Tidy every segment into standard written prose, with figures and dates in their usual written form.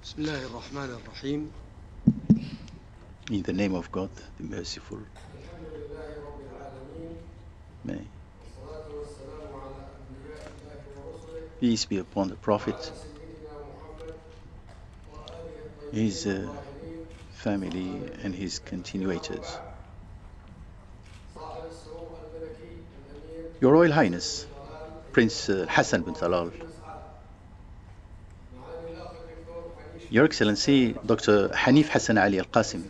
Bismillah ar-Rahman ar-Rahim. In the name of God, the Merciful. May peace be upon the Prophet, his family, and his continuators. Your Royal Highness, Prince Hassan bin Talal, Your Excellency, Dr. Hanif Hassan Ali Al-Qasim,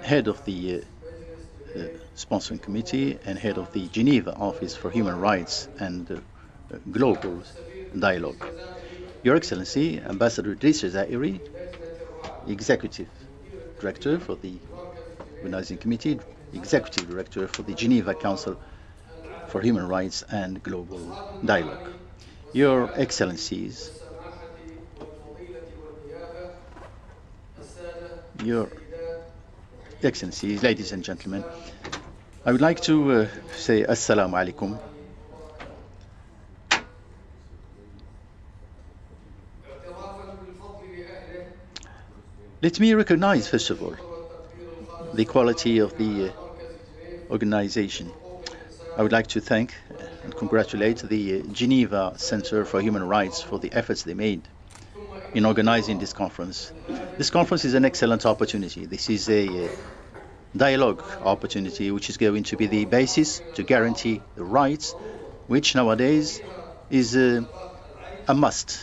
head of the sponsoring committee and head of the Geneva Office for Human Rights and Global Dialogue. Your Excellency, Ambassador Idriss Jazairy, Executive Director for the Organizing Committee, Executive Director for the Geneva Council for Human Rights and Global Dialogue. Your Excellencies, ladies and gentlemen, I would like to say Assalamu alaikum. Let me recognize, first of all, the quality of the organization. I would like to thank and congratulate the Geneva Centre for Human Rights for the efforts they made in organizing this conference. This conference is an excellent opportunity. This is a dialogue opportunity which is going to be the basis to guarantee the rights, which nowadays is a must.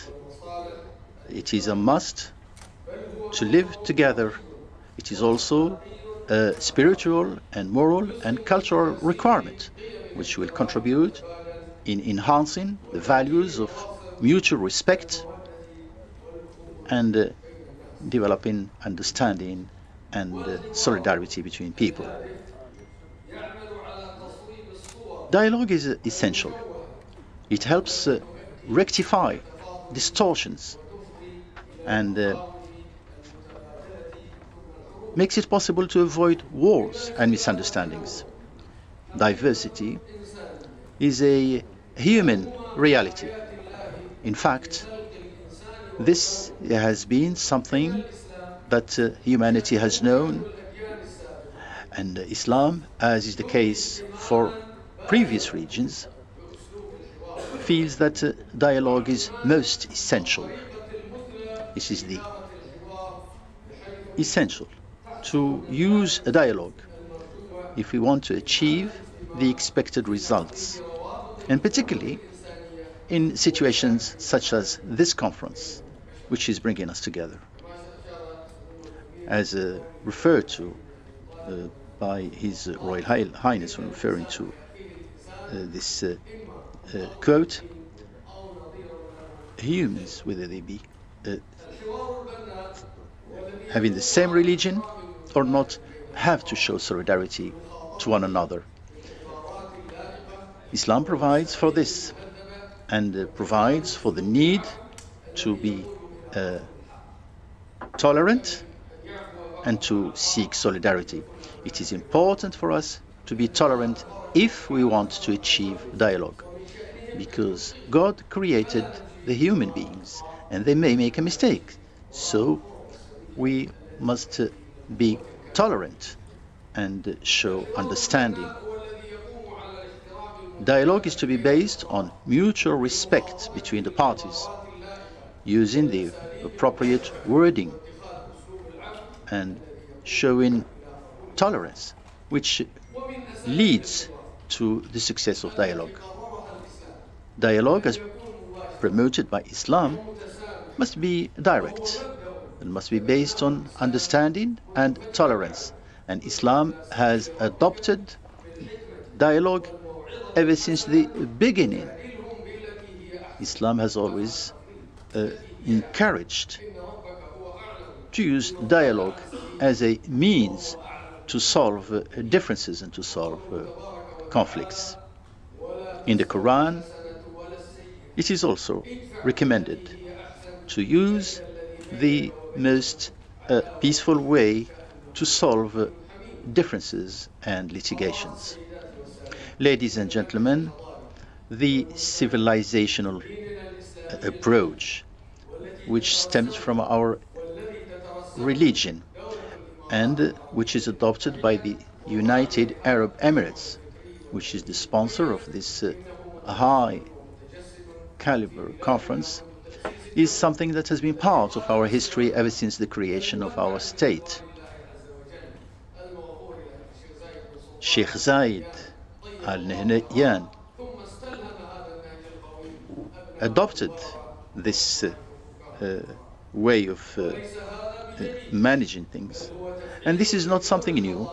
It is a must to live together. It is also a spiritual and moral and cultural requirement which will contribute in enhancing the values of mutual respect and developing understanding and solidarity between people. Dialogue is essential. It helps rectify distortions and makes it possible to avoid wars and misunderstandings. Diversity is a human reality. In fact, this has been something that humanity has known, and Islam, as is the case for previous regions, feels that dialogue is most essential. This is the essential to use a dialogue if we want to achieve the expected results, and particularly in situations such as this conference, which is bringing us together. As referred to by His Royal Highness when referring to this quote, humans, whether they be having the same religion or not, have to show solidarity to one another. Islam provides for this and provides for the need to be tolerant and to seek solidarity. It is important for us to be tolerant if we want to achieve dialogue, because God created the human beings and they may make a mistake. So we must be tolerant and show understanding. Dialogue is to be based on mutual respect between the parties, using the appropriate wording and showing tolerance, which leads to the success of dialogue. Dialogue, as promoted by Islam, must be direct and must be based on understanding and tolerance. And Islam has adopted dialogue ever since the beginning. Islam has always encouraged to use dialogue as a means to solve differences and to solve conflicts. In the Quran, it is also recommended to use the most peaceful way to solve differences and litigations. Ladies and gentlemen, the civilizational approach which stems from our religion and which is adopted by the United Arab Emirates, which is the sponsor of this high caliber conference, is something that has been part of our history ever since the creation of our state. Sheikh Zayed Al Nahyan adopted this way of managing things. And this is not something new.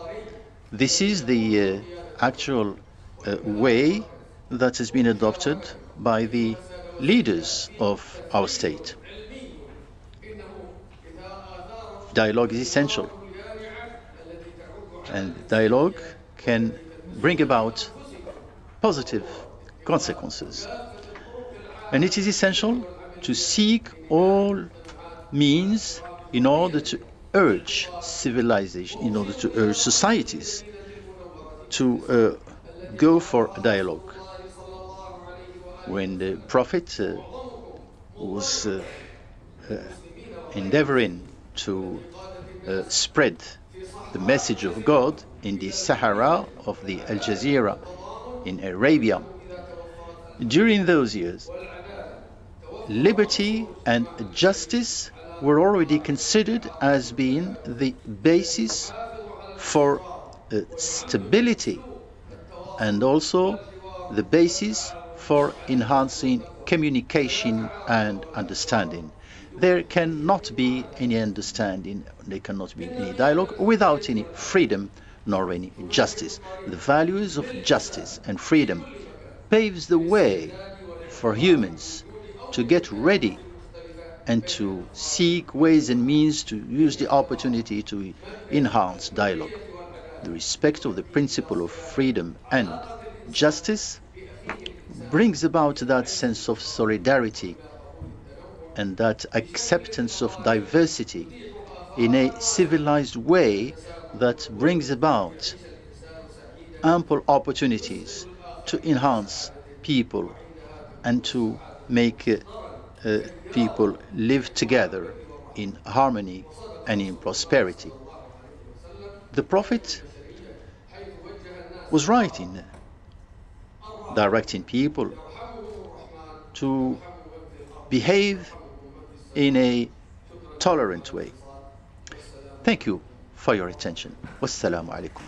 This is the actual way that has been adopted by the leaders of our state. Dialogue is essential, and dialogue can bring about positive consequences. And it is essential to seek all means in order to urge civilization, in order to urge societies to go for dialogue. When the Prophet was endeavoring to spread the message of God in the Sahara of the Al Jazeera in Arabia, during those years, liberty and justice were already considered as being the basis for stability and also the basis for enhancing communication and understanding. There cannot be any understanding, there cannot be any dialogue without any freedom nor any justice. The values of justice and freedom paves the way for humans to get ready and to seek ways and means to use the opportunity to enhance dialogue. The respect of the principle of freedom and justice brings about that sense of solidarity and that acceptance of diversity in a civilized way that brings about ample opportunities to enhance people and to make people live together in harmony and in prosperity. The Prophet was right in directing people to behave in a tolerant way. Thank you for your attention. Wassalamu alaikum.